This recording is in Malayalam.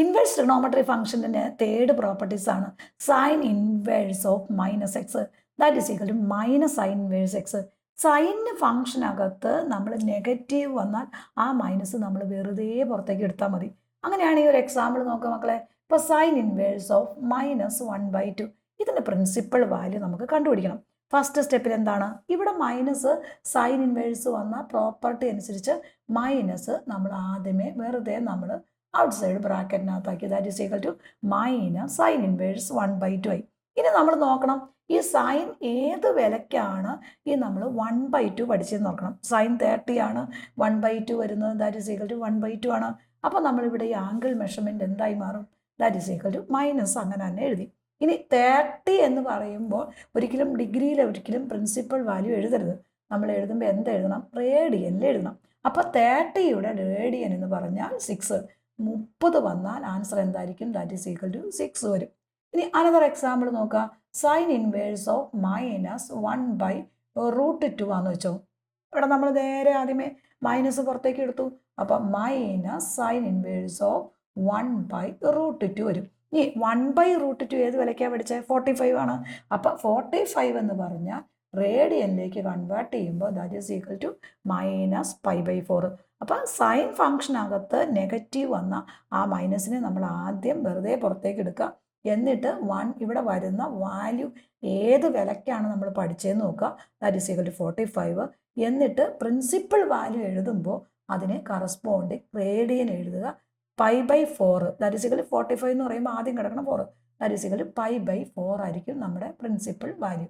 ഇൻവേഴ്സ് ട്രിഗണോമെട്രി ഫംഗ്ഷൻ്റെ തേർഡ് പ്രോപ്പർട്ടീസ് ആണ് sine inverse of minus x that is equal to minus sine inverse x. Sine ഫംഗ്ഷനകത്ത് നമ്മൾ നെഗറ്റീവ് വന്നാൽ ആ മൈനസ് നമ്മൾ വെറുതെ പുറത്തേക്ക് എടുത്താൽ മതി. അങ്ങനെയാണ് ഈ ഒരു എക്സാമ്പിൾ നോക്കുക മക്കളെ. ഇപ്പോൾ സൈൻ ഇൻവേഴ്സ് ഓഫ് -1/2 ഇതിൻ്റെ പ്രിൻസിപ്പൽ വാല്യൂ നമുക്ക് കണ്ടുപിടിക്കണം. ഫസ്റ്റ് സ്റ്റെപ്പിൽ എന്താണ്, ഇവിടെ മൈനസ് സൈൻ ഇൻവേഴ്സ് വന്ന പ്രോപ്പർട്ടി അനുസരിച്ച് മൈനസ് നമ്മൾ ആദ്യമേ വെറുതെ നമ്മൾ ഔട്ട്സൈഡ് ബ്രാക്കറ്റിനകത്താക്കി. That is equal to minus sine inverse 1/2 ആയി. ഇനി നമ്മൾ നോക്കണം ഈ സൈൻ ഏത് വിലയ്ക്കാണ് ഈ നമ്മൾ 1/2 പഠിച്ചതെന്ന് നോക്കണം. സൈൻ 30 ആണ് 1/2 വരുന്നത്. ദാറ്റ് ഈസ് ഈക്വൽ ടു 1/2 ആണ്. അപ്പോൾ നമ്മളിവിടെ ഈ ആംഗിൾ മെഷർമെൻറ്റ് എന്തായി മാറും? That is equal to minus അങ്ങനെ തന്നെ എഴുതി. ഇനി 30 എന്ന് പറയുമ്പോൾ ഒരിക്കലും ഡിഗ്രിയിൽ ഒരിക്കലും പ്രിൻസിപ്പൽ വാല്യൂ എഴുതരുത്. നമ്മൾ എഴുതുമ്പോൾ എന്ത് എഴുതണം? റേഡിയനിൽ എഴുതണം. അപ്പോൾ 30യുടെ റേഡിയൻ എന്ന് പറഞ്ഞാൽ 6. 30 വന്നാൽ ആൻസർ എന്തായിരിക്കും? ദാറ്റ് ഈസ് ഈക്വൽ ടു 6 വരും. ഇനി അനദർ എക്സാമ്പിൾ നോക്കുക. സൈൻ ഇൻവേഴ്സ് ഓഫ് -1/√2 ആണെന്ന് വെച്ചോ. ഇവിടെ നമ്മൾ നേരെ ആദ്യമേ മൈനസ് പുറത്തേക്ക് എടുത്തു. അപ്പം മൈനസ് സൈൻ ഇൻവേഴ്സ് ഓഫ് 1/√2 വരും. ഇനി 1/√2 ഏത് വിലയ്ക്കാണ് പഠിച്ചത്? 45 ആണ്. അപ്പം 45 എന്ന് പറഞ്ഞാൽ റേഡിയനിലേക്ക് കൺവേർട്ട് ചെയ്യുമ്പോൾ ദാറ്റ് ഈസ് ഈക്വൽ ടു -π/4. അപ്പം സൈൻ ഫംഗ്ഷനകത്ത് നെഗറ്റീവ് വന്ന ആ മൈനസിനെ നമ്മൾ ആദ്യം വെറുതെ പുറത്തേക്ക് എടുക്കുക. എന്നിട്ട് ഇവിടെ വരുന്ന വാല്യൂ ഏത് വിലയ്ക്കാണ് നമ്മൾ പഠിച്ചതെന്ന് നോക്കുക. That is equal to 45. എന്നിട്ട് പ്രിൻസിപ്പൽ വാല്യൂ എഴുതുമ്പോൾ അതിനെ കറസ്പോണ്ടിങ് റേഡിയൻ എഴുതുക. π/4 ദാറ്റ് ഈസ് ഈക്വൽ ടു 45 എന്ന് പറയുമ്പോൾ ആദ്യം കിടക്കണം 4. ദാറ്റ് ഈസ് ഈക്വൽ ടു π/4 ആയിരിക്കും നമ്മുടെ പ്രിൻസിപ്പൽ വാല്യൂ.